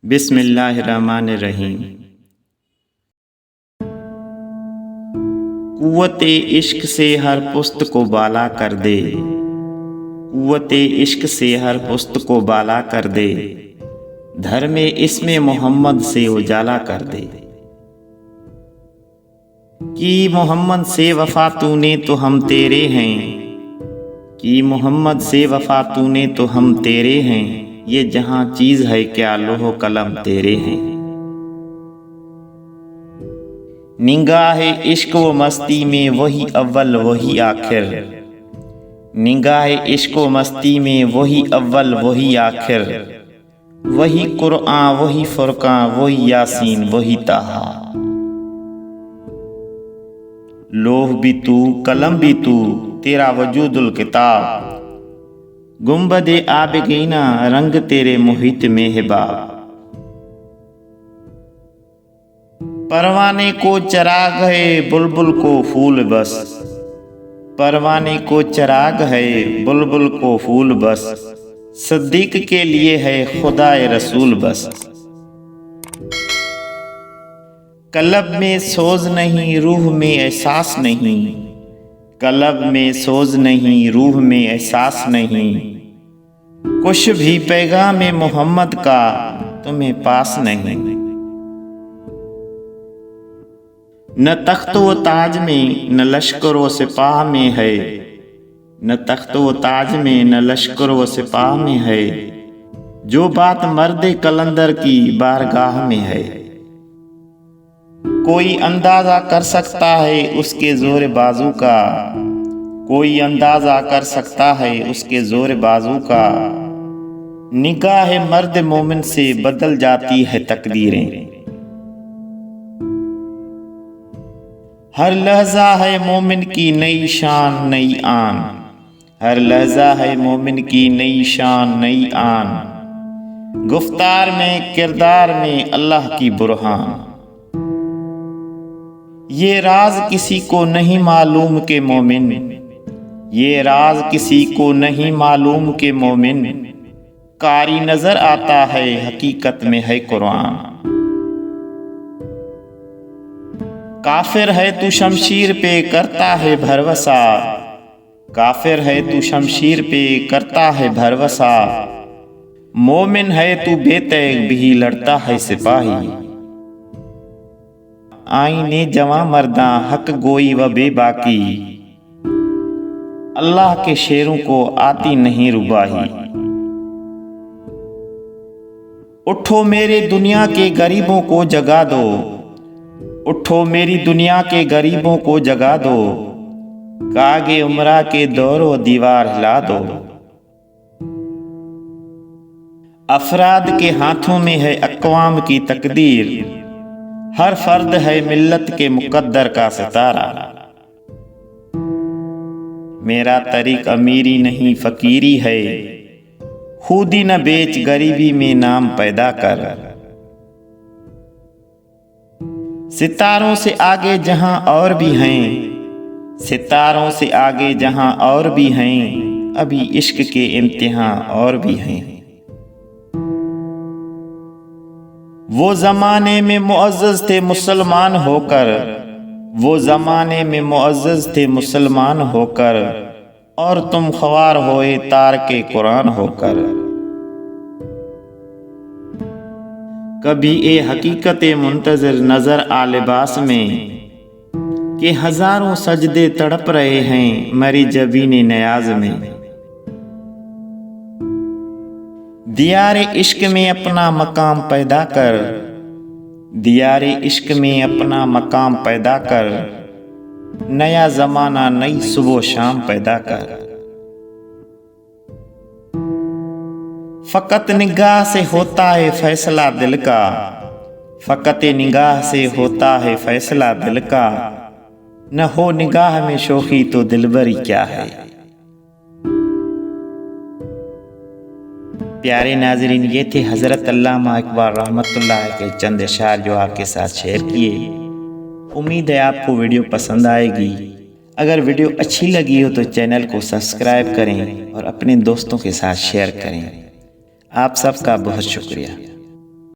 बिस्मिल्लाहिर्रहमानिर्रहीम। कुव्वते इश्क से हर पुस्त को बाला कर दे, कुव्वते इश्क से हर पुस्त को बाला कर दे, धर्म इसमें मोहम्मद से उजाला कर दे। कि मोहम्मद से वफा तूने तो हम तेरे हैं, कि मोहम्मद से वफा तूने तो हम तेरे हैं, ये जहां चीज है क्या लोहो कलम तेरे हैं। निगाह इश्क व मस्ती में वही अव्वल वही आखिर, निगाह इश्क व मस्ती में वही अव्वल वही आखिर, वही कुरआन वही फुरकान वही यासीन वही ताहा। लोह भी तू कलम भी तू तेरा वजूदुल किताब, गुंबदे आबगीना रंग तेरे मोहित में हिबाब। परवाने को चराग है बुलबुल को फूल बस, परवाने को चराग है बुलबुल को फूल बस, सिद्दीक के लिए है खुदाए रसूल बस। कलब में सोज नहीं रूह में एहसास नहीं, कलब में सोज नहीं रूह में एहसास नहीं, कुछ भी पैगाम मोहम्मद का तुम्हें पास नहीं। न तख्त व ताज में न लश्कर व सिपाह में है, न तख्त व ताज में न लश्कर व सिपाह में है, जो बात मर्द कलंदर की बारगाह में है। कोई अंदाजा कर सकता है उसके जोर बाजू का, कोई अंदाजा कर सकता है उसके जोर बाजू का, निगाह मर्द मोमिन से बदल जाती है तकदीरें। हर लहजा है मोमिन की नई शान नई आन, हर लहजा है मोमिन की नई शान नई आन, गुफ्तार में किरदार में अल्लाह की बुरहान। ये राज किसी को नहीं मालूम के मोमिन, ये राज किसी को नहीं मालूम के मोमिन, कारी नजर आता है हकीकत में है कुरान। काफिर है तू शमशीर पे करता है भरवसा, काफिर है तू शमशीर पे करता है भरवसा, मोमिन है तू बेतैग भी लड़ता है सिपाही। आईने जवां मर्दा हक गोई व बेबाकी, अल्लाह के शेरों को आती नहीं रुबाही। उठो मेरे दुनिया के गरीबों को जगा दो, उठो मेरी दुनिया के गरीबों को जगा दो, कागे उमरा के दौरो दीवार हिला दो। अफराद के हाथों में है अक़वाम की तकदीर, हर फर्द है मिल्लत के मुकद्दर का सितारा। मेरा तरीक अमीरी नहीं फकीरी है, खुदी न बेच गरीबी में नाम पैदा कर। सितारों से आगे जहां और भी हैं, सितारों से आगे जहां और भी हैं, अभी इश्क के इम्तिहान और भी हैं। वो जमाने में मुअज़्ज़ज़ थे मुसलमान होकर, वो जमाने में मुअज़्ज़ज़ थे मुसलमान होकर, और तुम ख्वार होए तार के कुरान होकर। कभी ए हकीकत मुंतज़िर नजर आ लिबास में, कि हजारों सजदे तड़प रहे हैं मरी जबीन नयाज में। दियारे इश्क में अपना मकाम पैदा कर, दियारे इश्क में अपना मकाम पैदा कर, नया जमाना नई सुबह शाम पैदा कर। फकत निगाह से होता है फैसला दिल का, फकत निगाह से होता है फैसला दिल का, न हो निगाह में शोखी तो दिलबरी क्या है। प्यारे नाज़रीन, ये थे हज़रत अल्लामा इकबाल रहमतुल्लाह के चंद अशार जो आपके साथ शेयर किए। उम्मीद है आपको वीडियो पसंद आएगी। अगर वीडियो अच्छी लगी हो तो चैनल को सब्सक्राइब करें और अपने दोस्तों के साथ शेयर करें। आप सबका बहुत शुक्रिया।